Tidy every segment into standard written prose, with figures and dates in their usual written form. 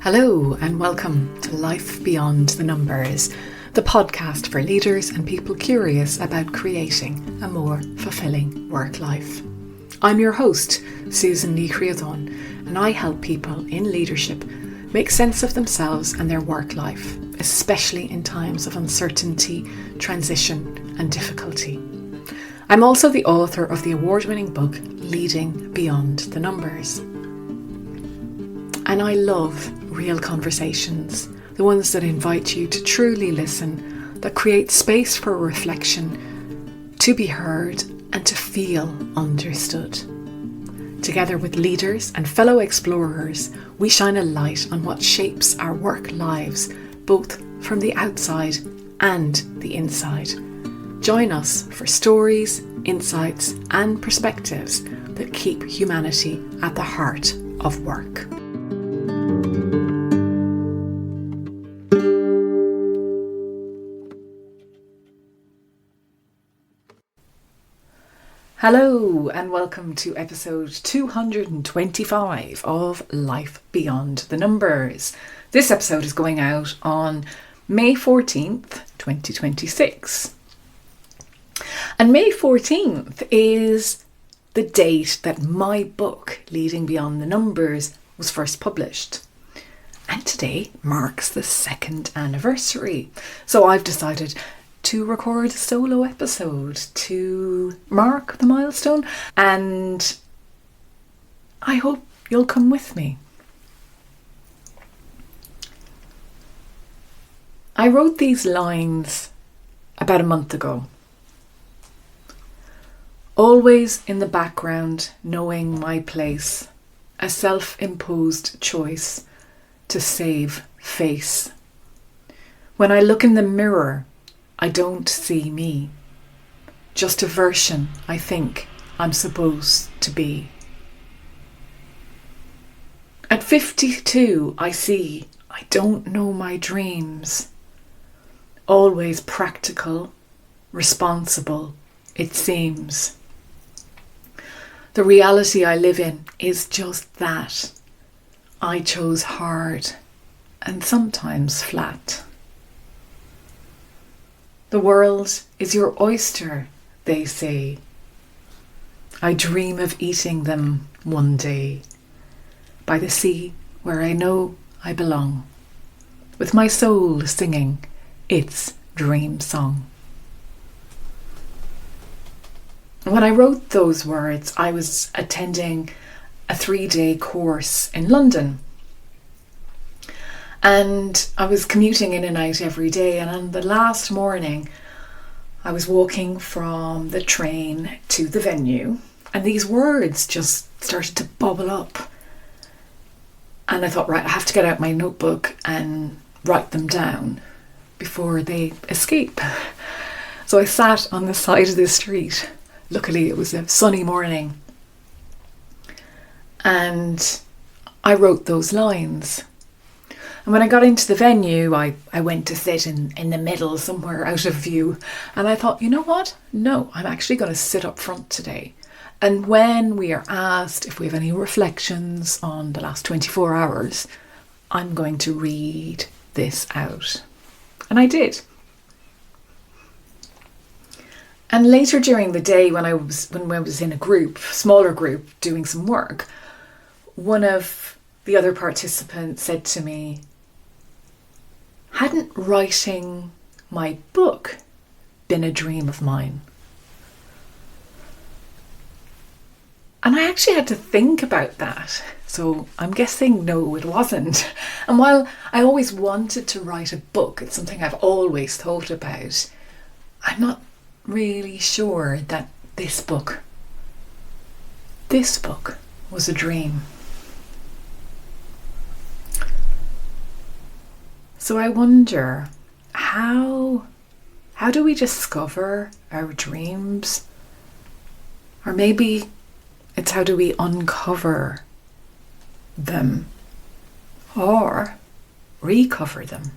Hello and welcome to Life Beyond the Numbers, the podcast for leaders and people curious about creating a more fulfilling work life. I'm your host, Susan Ní Chríodáin, and I help people in leadership make sense of themselves and their work life, especially in times of uncertainty, transition and difficulty. I'm also the author of the award-winning book, Leading Beyond the Numbers. And I love real conversations, the ones that invite you to truly listen, that create space for reflection, to be heard and to feel understood. Together with leaders and fellow explorers, we shine a light on what shapes our work lives, both from the outside and the inside. Join us for stories, insights and perspectives that keep humanity at the heart of work. Hello and welcome to episode 225 of Life Beyond the Numbers. This episode is going out on May 14th, 2026. And May 14th is the date that my book, Leading Beyond the Numbers, was first published. And today marks the second anniversary. So I've decided to record a solo episode to mark the milestone, and I hope you'll come with me. I wrote these lines about a month ago. Always in the background, knowing my place, a self-imposed choice to save face. When I look in the mirror, I don't see me, just a version I think I'm supposed to be. At 52, I see I don't know my dreams. Always practical, responsible, it seems. The reality I live in is just that. I chose hard and sometimes flat. The world is your oyster, they say. I dream of eating them one day, by the sea where I know I belong, with my soul singing its dream song. When I wrote those words, I was attending a 3-day course in London. And I was commuting in and out every day, and on the last morning I was walking from the train to the venue and these words just started to bubble up, and I thought, right, I have to get out my notebook and write them down before they escape. So I sat on the side of the street. Luckily it was a sunny morning, and I wrote those lines. And when I got into the venue, I went to sit in the middle, somewhere out of view. And I thought, you know what? No, I'm actually going to sit up front today. And when we are asked if we have any reflections on the last 24 hours, I'm going to read this out. And I did. And later during the day, when I was in a group, smaller group, doing some work, one of the other participants said to me, hadn't writing my book been a dream of mine? And I actually had to think about that. So I'm guessing no, it wasn't. And while I always wanted to write a book, it's something I've always thought about, I'm not really sure that this book was a dream. So I wonder, how do we discover our dreams? Or maybe it's how do we uncover them or recover them?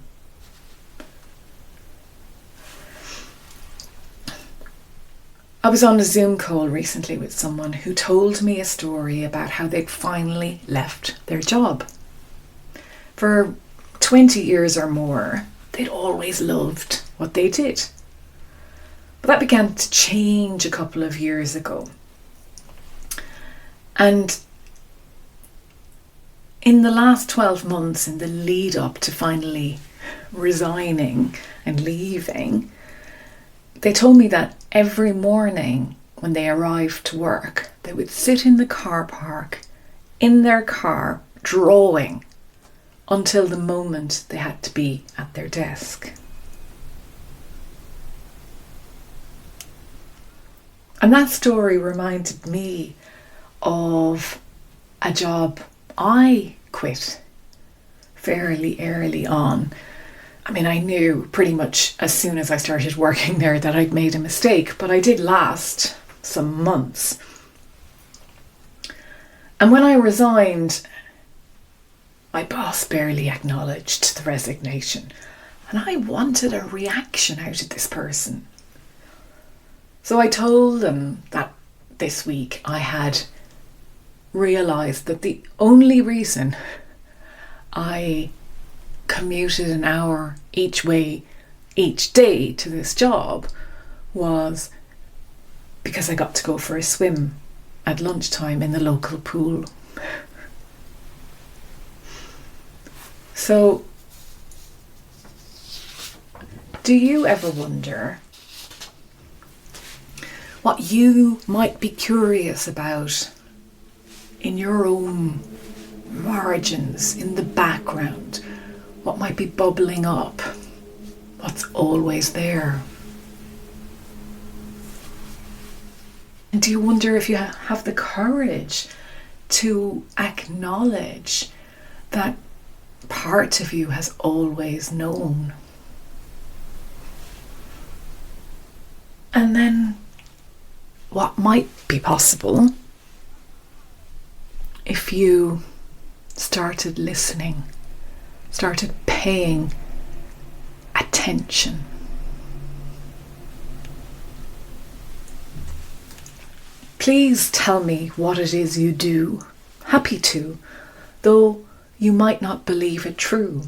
I was on a Zoom call recently with someone who told me a story about how they'd finally left their job. For 20 years or more, they'd always loved what they did. But that began to change a couple of years ago. And in the last 12 months, in the lead up to finally resigning and leaving, they told me that every morning when they arrived to work, they would sit in the car park, in their car, drawing until the moment they had to be at their desk. And that story reminded me of a job I quit fairly early on. I mean, I knew pretty much as soon as I started working there that I'd made a mistake, but I did last some months. And when I resigned, my boss barely acknowledged the resignation, and I wanted a reaction out of this person. So I told them that this week I had realised that the only reason I commuted an hour each way each day to this job was because I got to go for a swim at lunchtime in the local pool. So, do you ever wonder what you might be curious about in your own margins, in the background? What might be bubbling up? What's always there? And do you wonder if you have the courage to acknowledge that part of you has always known? And then what might be possible if you started listening, started paying attention? Please tell me what it is you do. Happy to, though you might not believe it true.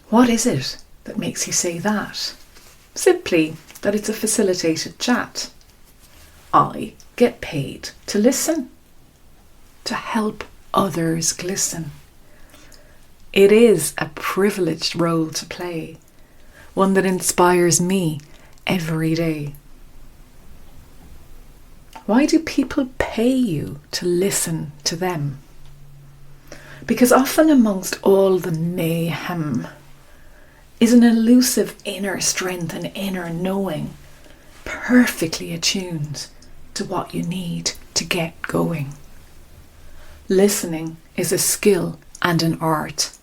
What is it that makes you say that? Simply that it's a facilitated chat. I get paid to listen, to help others glisten. It is a privileged role to play, one that inspires me every day. Why do people pay you to listen to them? Because often amongst all the mayhem is an elusive inner strength and inner knowing, perfectly attuned to what you need to get going. Listening is a skill and an art.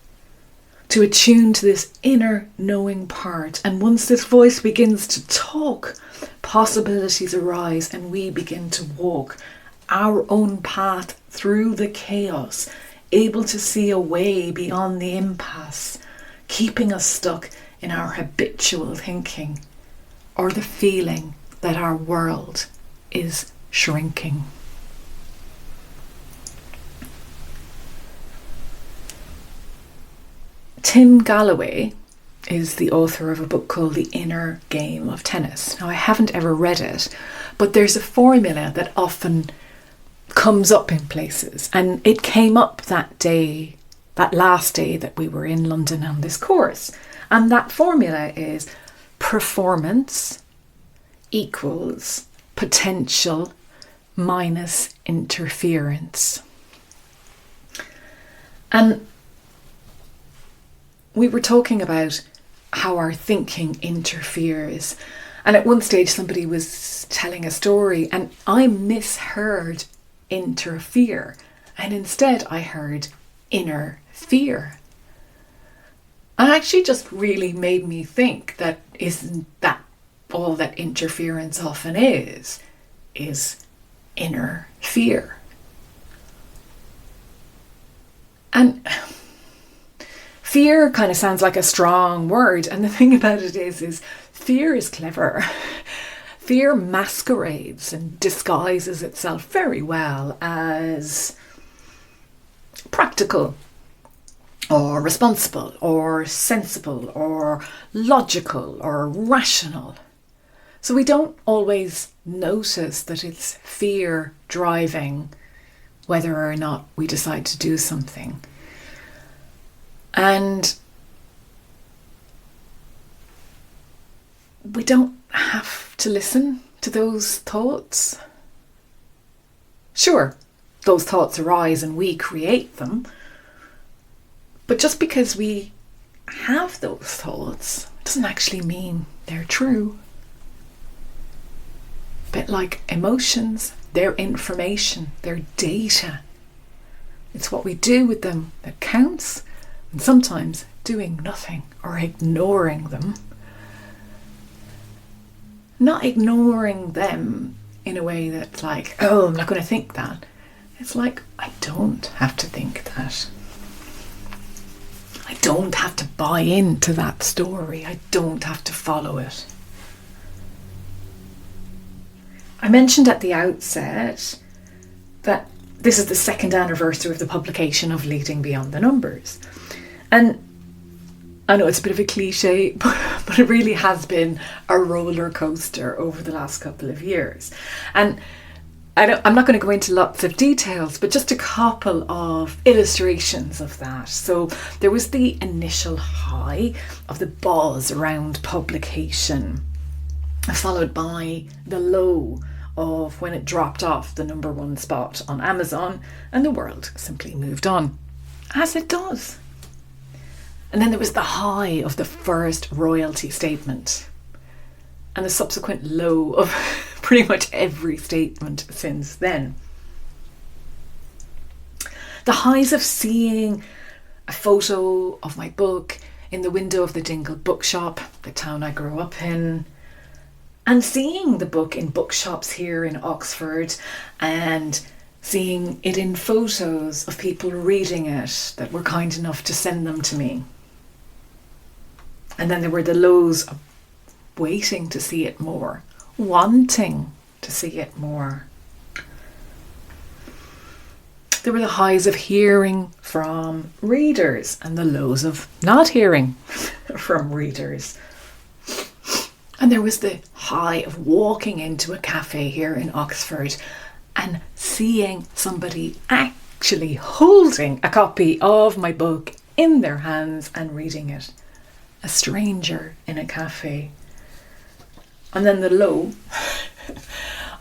To attune to this inner knowing part, and once this voice begins to talk, possibilities arise and we begin to walk our own path through the chaos, able to see a way beyond the impasse, keeping us stuck in our habitual thinking or the feeling that our world is shrinking. Tim Gallwey is the author of a book called The Inner Game of Tennis. Now, I haven't ever read it, but there's a formula that often comes up in places, and it came up that day, that last day that we were in London on this course. And that formula is performance equals potential minus interference. And we were talking about how our thinking interferes. And at one stage somebody was telling a story and I misheard interfere. And instead I heard inner fear. And actually just really made me think that isn't that all that interference often is inner fear. And fear kind of sounds like a strong word, and the thing about it is fear is clever. Fear masquerades and disguises itself very well as practical or responsible, or sensible, or logical, or rational. So we don't always notice that it's fear driving whether or not we decide to do something. And we don't have to listen to those thoughts. Sure, those thoughts arise and we create them. But just because we have those thoughts doesn't actually mean they're true. A bit like emotions, they're information, they're data. It's what we do with them that counts, and sometimes doing nothing or ignoring them. Not ignoring them in a way that's like, oh, I'm not going to think that. It's like, I don't have to think that. I don't have to buy into that story. I don't have to follow it. I mentioned at the outset that this is the second anniversary of the publication of Leading Beyond the Numbers. And I know it's a bit of a cliche, but it really has been a roller coaster over the last couple of years. And I'm not going to go into lots of details, but just a couple of illustrations of that. So there was the initial high of the buzz around publication, followed by the low of when it dropped off the number one spot on Amazon and the world simply moved on, as it does. And then there was the high of the first royalty statement and the subsequent low of pretty much every statement since then. The highs of seeing a photo of my book in the window of the Dingle bookshop, the town I grew up in, and seeing the book in bookshops here in Oxford and seeing it in photos of people reading it that were kind enough to send them to me. And then there were the lows of waiting to see it more, wanting to see it more. There were the highs of hearing from readers and the lows of not hearing from readers. And there was the high of walking into a cafe here in Oxford and seeing somebody actually holding a copy of my book in their hands and reading it. A stranger in a cafe. And then the low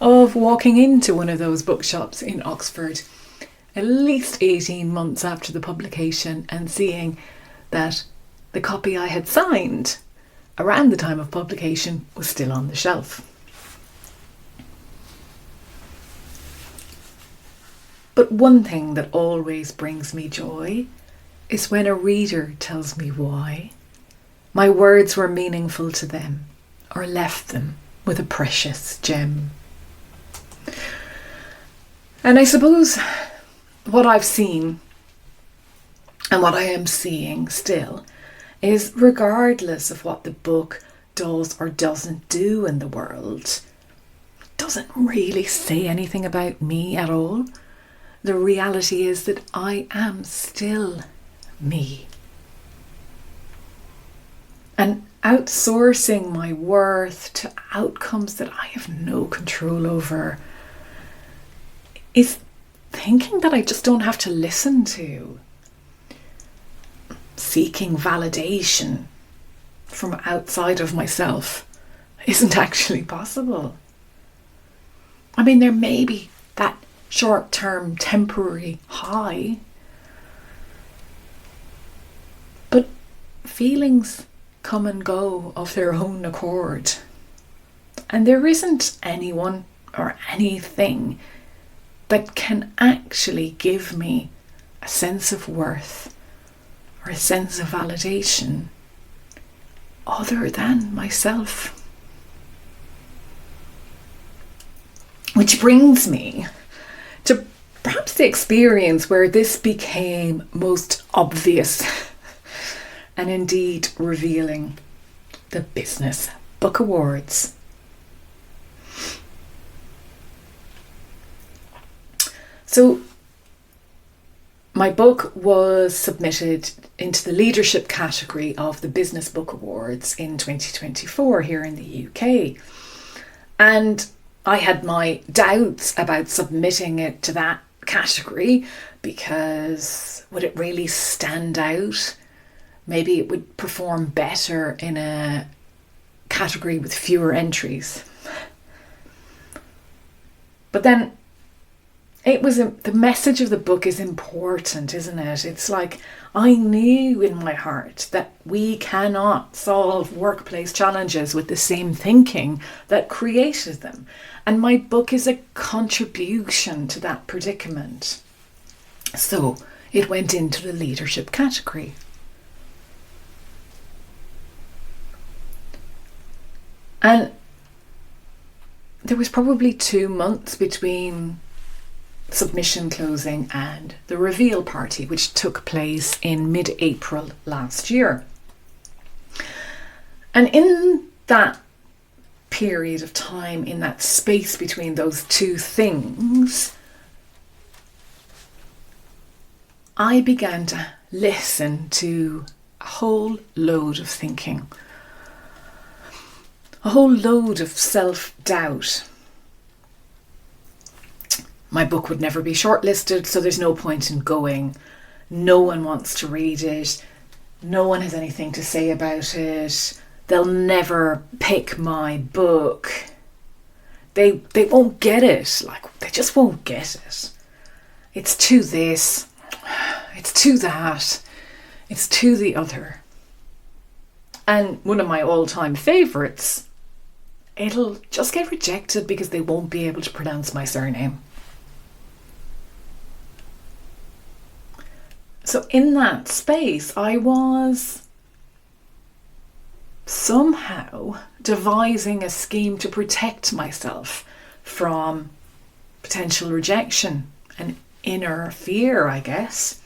of walking into one of those bookshops in Oxford at least 18 months after the publication and seeing that the copy I had signed around the time of publication was still on the shelf. But one thing that always brings me joy is when a reader tells me why my words were meaningful to them or left them with a precious gem. And I suppose what I've seen and what I am seeing still is, regardless of what the book does or doesn't do in the world, it doesn't really say anything about me at all. The reality is that I am still me. And outsourcing my worth to outcomes that I have no control over is thinking that I just don't have to listen to. Seeking validation from outside of myself isn't actually possible. I mean, there may be that short-term temporary high, but feelings come and go of their own accord. And there isn't anyone or anything that can actually give me a sense of worth or a sense of validation other than myself. Which brings me to perhaps the experience where this became most obvious and indeed revealing: the Business Book Awards. So my book was submitted into the leadership category of the Business Book Awards in 2024 here in the UK. And I had my doubts about submitting it to that category because would it really stand out? Maybe it would perform better in a category with fewer entries. But then the message of the book is important, isn't it? It's like I knew in my heart that we cannot solve workplace challenges with the same thinking that created them. And my book is a contribution to that predicament. So it went into the leadership category. And there was probably 2 months between submission closing and the reveal party, which took place in mid-April last year. And in that period of time, in that space between those two things, I began to listen to a whole load of thinking, a whole load of self-doubt. My book would never be shortlisted, so there's no point in going. No one wants to read it. No one has anything to say about it. They'll never pick my book. They won't get it. They just won't get it. It's too this. It's too that. It's too the other. And one of my all-time favourites, it'll just get rejected because they won't be able to pronounce my surname. So in that space, I was somehow devising a scheme to protect myself from potential rejection and inner fear, I guess.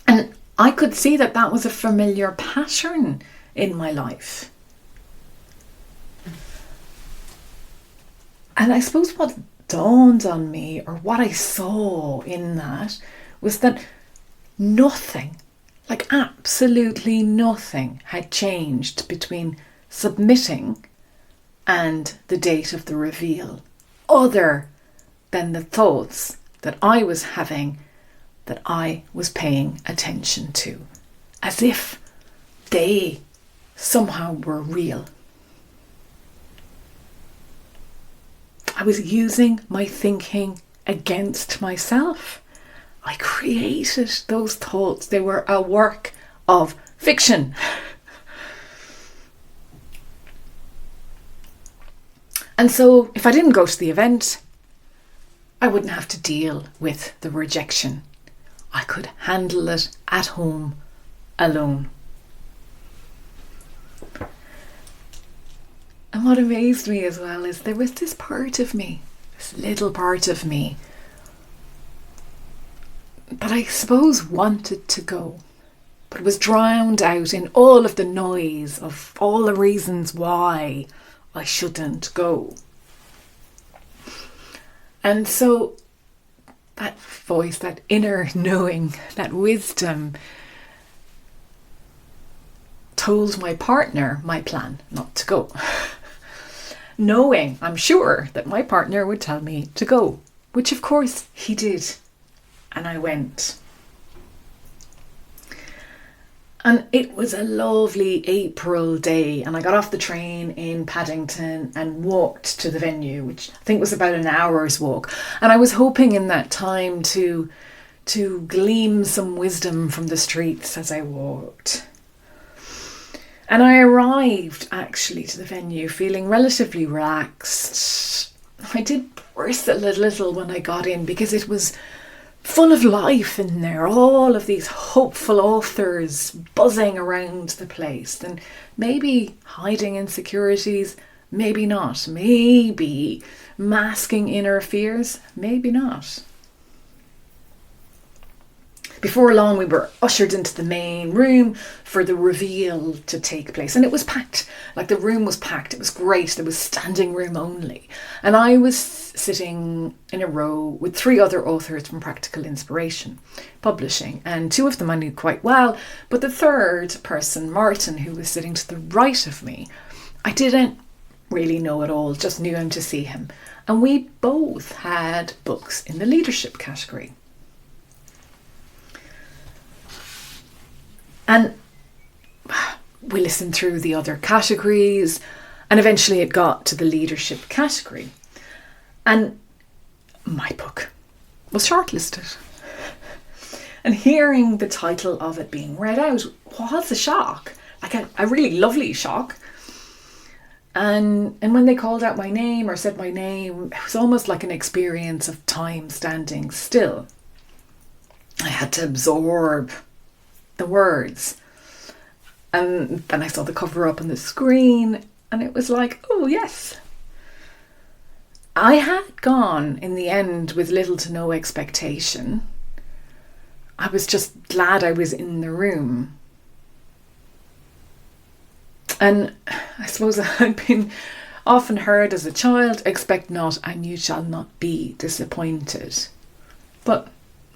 And I could see that that was a familiar pattern in my life. And I suppose what dawned on me, or what I saw in that, was that nothing, absolutely nothing, had changed between submitting and the date of the reveal, other than the thoughts that I was having, that I was paying attention to, as if they somehow were real. I was using my thinking against myself. I created those thoughts. They were a work of fiction. And so if I didn't go to the event, I wouldn't have to deal with the rejection. I could handle it at home alone. And what amazed me as well is there was this part of me, this little part of me, that I suppose wanted to go, but was drowned out in all of the noise of all the reasons why I shouldn't go. And so that voice, that inner knowing, that wisdom told my partner my plan not to go. Knowing, I'm sure, that my partner would tell me to go, which of course he did. And I went. And it was a lovely April day, and I got off the train in Paddington and walked to the venue, which I think was about an hour's walk. And I was hoping in that time to glean some wisdom from the streets as I walked. And I arrived actually to the venue feeling relatively relaxed. I did bristle a little when I got in because it was full of life in there, all of these hopeful authors buzzing around the place, and maybe hiding insecurities, maybe not, maybe masking inner fears, maybe not. Before long, we were ushered into the main room for the reveal to take place. And it was packed. Like, the room was packed. It was great. There was standing room only. And I was sitting in a row with 3 other authors from Practical Inspiration Publishing. And 2 of them I knew quite well. But the third person, Martin, who was sitting to the right of me, I didn't really know at all. Just knew him to see him. And we both had books in the leadership category. And we listened through the other categories, and eventually it got to the leadership category. And my book was shortlisted. And hearing the title of it being read out was a shock, like a really lovely shock. And when they called out my name or said my name, it was almost like an experience of time standing still. I had to absorb the words. And then I saw the cover up on the screen, and it was like, oh yes. I had gone in the end with little to no expectation. I was just glad I was in the room. And I suppose I'd been often heard as a child, expect not and you shall not be disappointed. But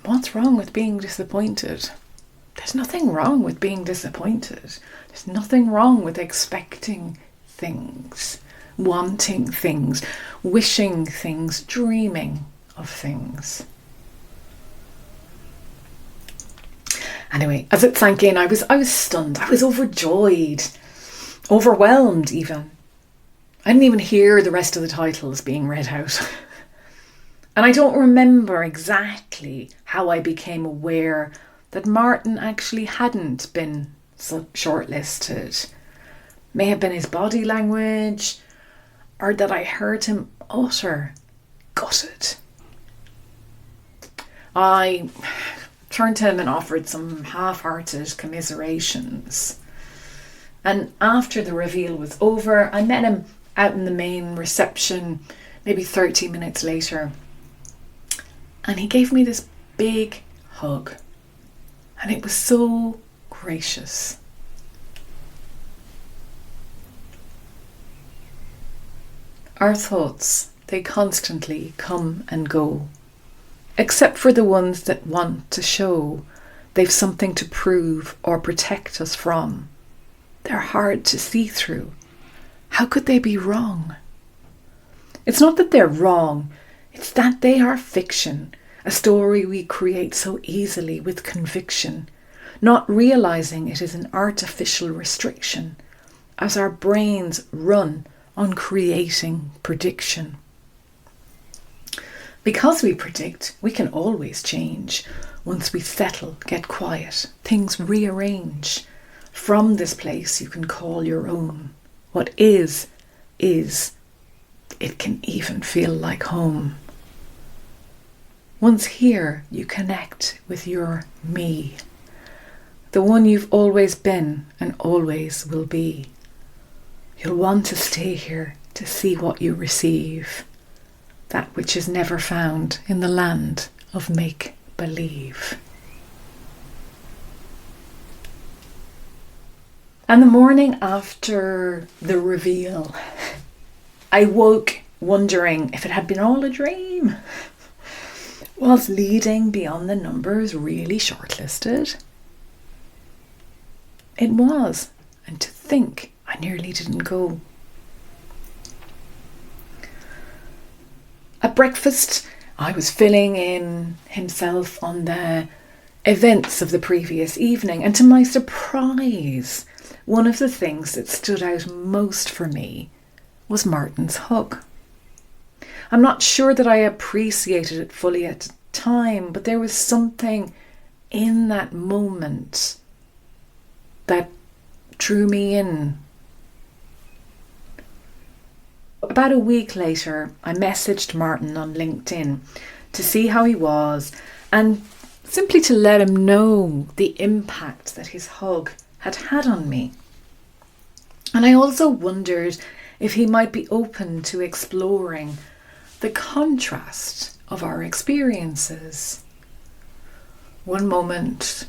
what's wrong with being disappointed? There's nothing wrong with being disappointed. There's nothing wrong with expecting things, wanting things, wishing things, dreaming of things. Anyway, as it sank in, I was stunned. I was overjoyed, overwhelmed even. I didn't even hear the rest of the titles being read out. And I don't remember exactly how I became aware that Martin actually hadn't been shortlisted. May have been his body language, or that I heard him utter, gutted. I turned to him and offered some half-hearted commiserations. And after the reveal was over, I met him out in the main reception, maybe 30 minutes later. And he gave me this big hug. And it was so gracious. Our thoughts, they constantly come and go, except for the ones that want to show they've something to prove or protect us from. They're hard to see through. How could they be wrong? It's not that they're wrong, it's that they are fiction. A story we create so easily with conviction, not realizing it is an artificial restriction, as our brains run on creating prediction. Because we predict, we can always change. Once we settle, get quiet, things rearrange. From this place you can call your own. What is. It can even feel like home. Once here, you connect with your me, the one you've always been and always will be. You'll want to stay here to see what you receive, that which is never found in the land of make-believe. And the morning after the reveal, I woke wondering if it had been all a dream. Was leading beyond the numbers really shortlisted? It was, and to think I nearly didn't go. At breakfast, I was filling in himself on the events of the previous evening, and to my surprise, one of the things that stood out most for me was Martin's hug. I'm not sure that I appreciated it fully at the time, but there was something in that moment that drew me in. About a week later, I messaged Martin on LinkedIn to see how he was and simply to let him know the impact that his hug had had on me. And I also wondered if he might be open to exploring the contrast of our experiences. one moment,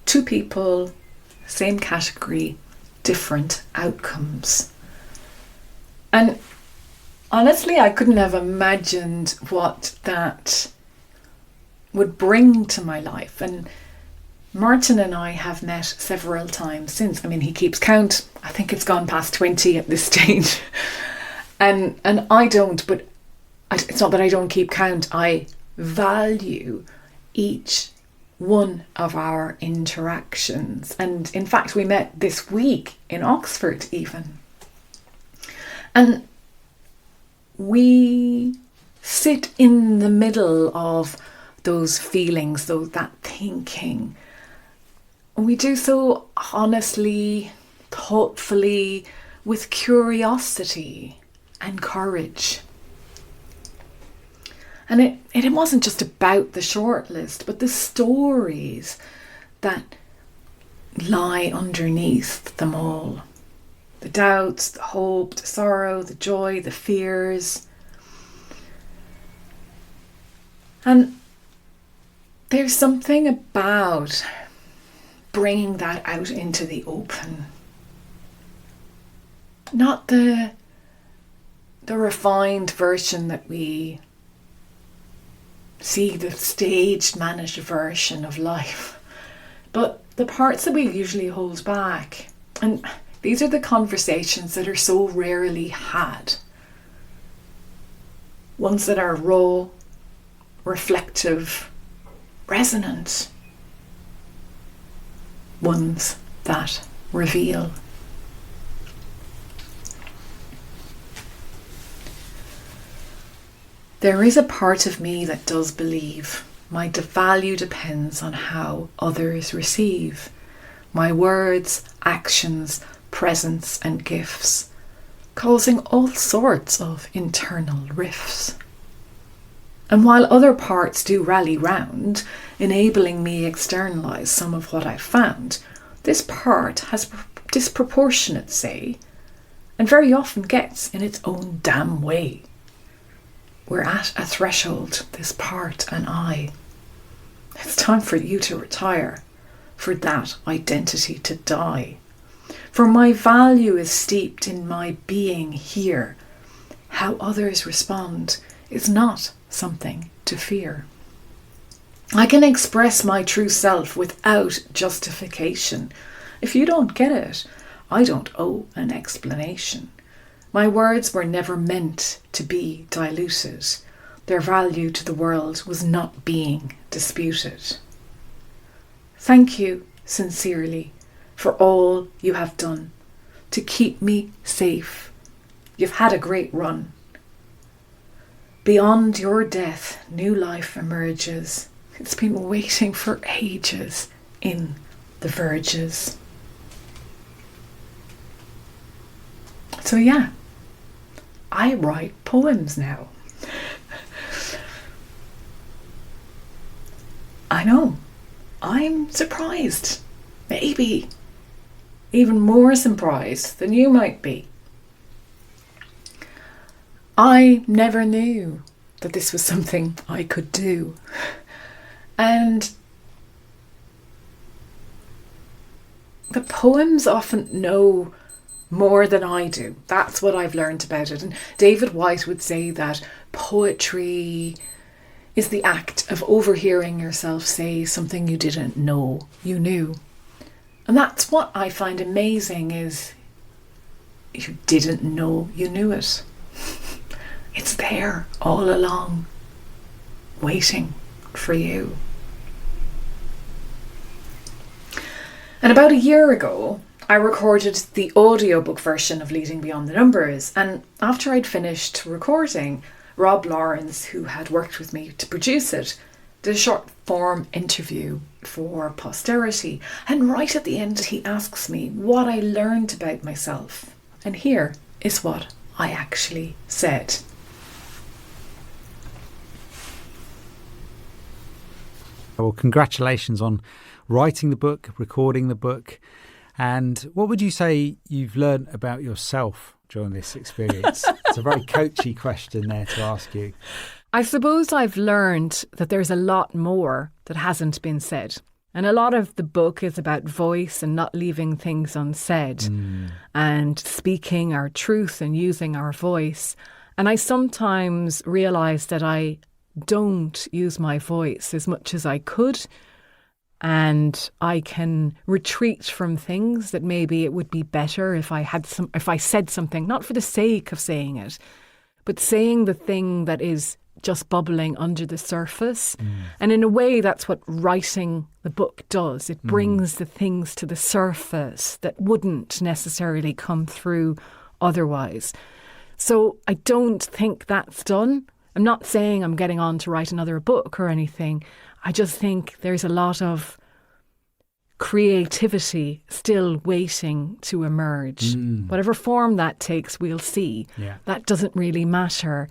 two people, same category, different outcomes. And honestly, I couldn't have imagined what that would bring to my life. And Martin and I have met several times since. I mean, he keeps count. I think it's gone past 20 at this stage. and I don't, but it's not that I don't keep count. I value each one of our interactions. And in fact, we met this week in Oxford even. And we sit in the middle of those feelings, that thinking. And we do so honestly, thoughtfully, with curiosity and courage. And it wasn't just about the shortlist, but the stories that lie underneath them all. The doubts, the hope, the sorrow, the joy, the fears. And there's something about bringing that out into the open. Not the refined version that we see, the staged, managed version of life, but the parts that we usually hold back. And these are the conversations that are so rarely had. Ones that are raw, reflective, resonant. Ones that reveal. There is a part of me that does believe my value depends on how others receive my words, actions, presence and gifts, causing all sorts of internal rifts. And while other parts do rally round, enabling me externalise some of what I've found, this part has disproportionate say, and very often gets in its own damn way. We're at a threshold, this part and I. It's time for you to retire, for that identity to die. For my value is steeped in my being here. How others respond is not something to fear. I can express my true self without justification. If you don't get it, I don't owe an explanation. My words were never meant to be diluted. Their value to the world was not being disputed. Thank you sincerely for all you have done to keep me safe. You've had a great run. Beyond your death, new life emerges. It's been waiting for ages in the verges. So yeah, I write poems now. I know, I'm surprised. Maybe even more surprised than you might be. I never knew that this was something I could do. And the poems often know more than I do. That's what I've learned about it. And David Whyte would say that poetry is the act of overhearing yourself say something you didn't know you knew. And that's what I find amazing, is you didn't know you knew it. It's there all along, waiting for you. And about a year ago, I recorded the audiobook version of Leading Beyond the Numbers. And after I'd finished recording, Rob Lawrence, who had worked with me to produce it, did a short form interview for posterity. And right at the end, he asks me what I learned about myself. And here is what I actually said. Well, congratulations on writing the book, recording the book. And what would you say you've learned about yourself during this experience? It's a very coachy question there to ask you. I suppose I've learned that there's a lot more that hasn't been said. And a lot of the book is about voice and not leaving things unsaid and speaking our truth and using our voice. And I sometimes realise that I don't use my voice as much as I could. And I can retreat from things that maybe it would be better if I said something, not for the sake of saying it, but saying the thing that is just bubbling under the surface. And in a way, that's what writing the book does. It brings the things to the surface that wouldn't necessarily come through otherwise. So I don't think that's done. I'm not saying I'm getting on to write another book or anything. I just think there's a lot of creativity still waiting to emerge. Whatever form that takes, we'll see. Yeah. That doesn't really matter.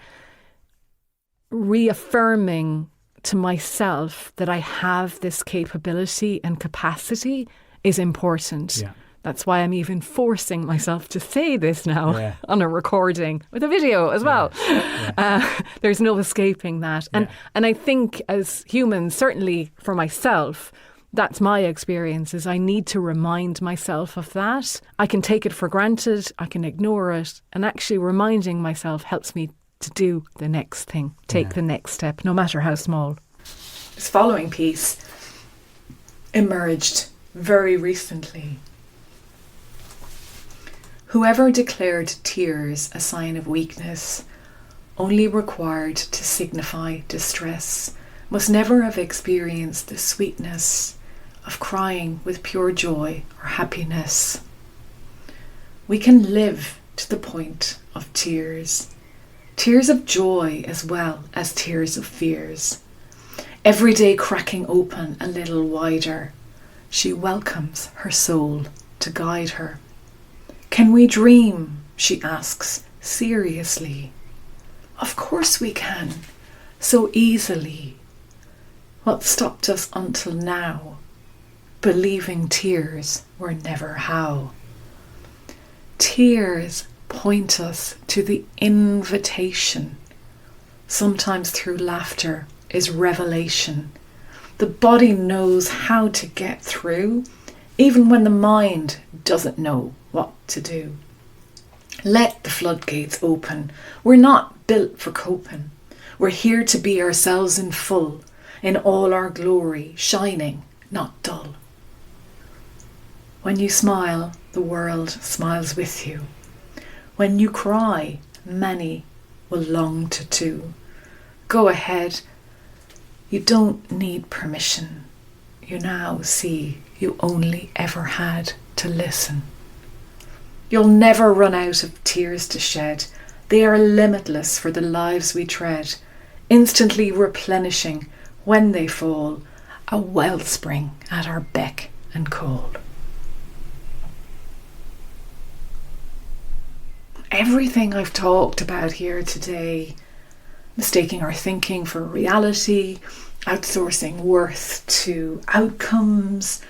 Reaffirming to myself that I have this capability and capacity is important. Yeah. That's why I'm even forcing myself to say this now on a recording with a video as well. There's no escaping that. And I think as humans, certainly for myself, that's my experience, is I need to remind myself of that. I can take it for granted, I can ignore it, and actually reminding myself helps me to do the next thing, take the next step, no matter how small. This following piece emerged very recently. Whoever declared tears a sign of weakness, only required to signify distress, must never have experienced the sweetness of crying with pure joy or happiness. We can live to the point of tears. Tears of joy as well as tears of fears. Every day cracking open a little wider, she welcomes her soul to guide her. Can we dream? She asks seriously. Of course we can, so easily. What stopped us until now? Believing tears were never how. Tears point us to the invitation. Sometimes through laughter is revelation. The body knows how to get through, even when the mind doesn't know what to do. Let the floodgates open. We're not built for coping. We're here to be ourselves in full, in all our glory, shining, not dull. When you smile, the world smiles with you. When you cry, many will long to too. Go ahead. You don't need permission. You now see you only ever had to listen. You'll never run out of tears to shed. They are limitless for the lives we tread, instantly replenishing when they fall, a wellspring at our beck and call. Everything I've talked about here today, mistaking our thinking for reality, outsourcing worth to outcomes,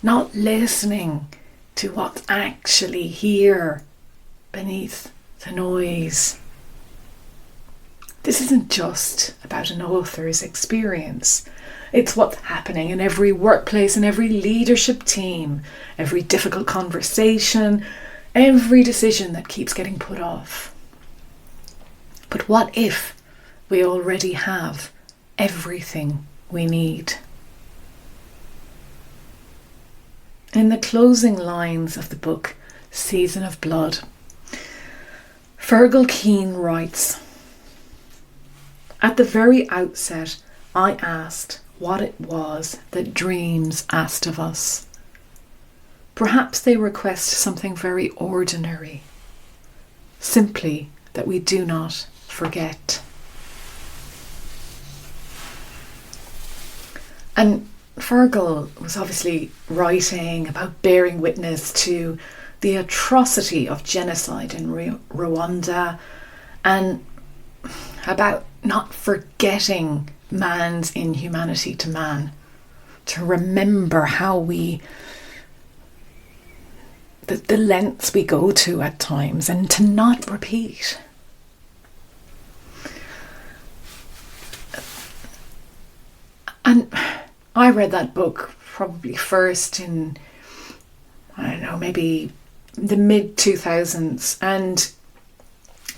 not listening to what's actually here beneath the noise. This isn't just about an author's experience. It's what's happening in every workplace and every leadership team, every difficult conversation, every decision that keeps getting put off. But what if we already have everything we need? In the closing lines of the book, Season of Blood, Fergal Keane writes, "At the very outset, I asked what it was that dreams asked of us. Perhaps they request something very ordinary, simply that we do not forget." And Fergal was obviously writing about bearing witness to the atrocity of genocide in Rwanda and about not forgetting man's inhumanity to man, to remember how the lengths we go to at times, and to not repeat. And I read that book probably first in, I don't know, maybe the mid 2000s, and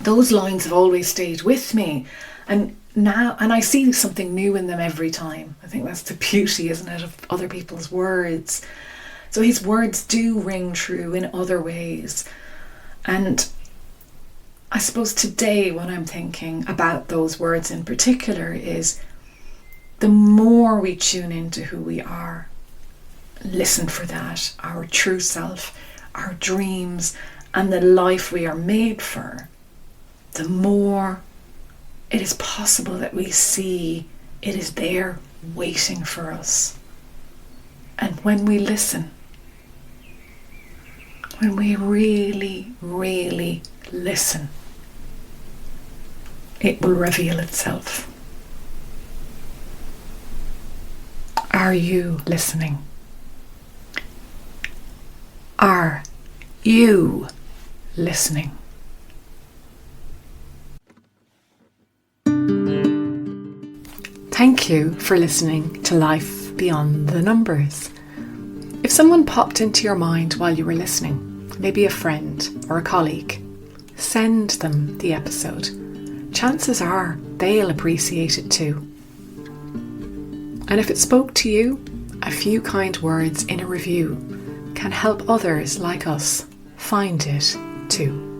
those lines have always stayed with me. And I see something new in them every time. I think that's the beauty, isn't it, of other people's words. So his words do ring true in other ways. And I suppose today what I'm thinking about those words in particular is the more we tune into who we are, listen for that, our true self, our dreams, and the life we are made for, the more it is possible that we see it is there waiting for us. And when we listen, when we really, really listen, it will reveal itself. Are you listening? Are you listening? Thank you for listening to Life Beyond the Numbers. If someone popped into your mind while you were listening, maybe a friend or a colleague, send them the episode. Chances are they'll appreciate it too. And if it spoke to you, a few kind words in a review can help others like us find it too.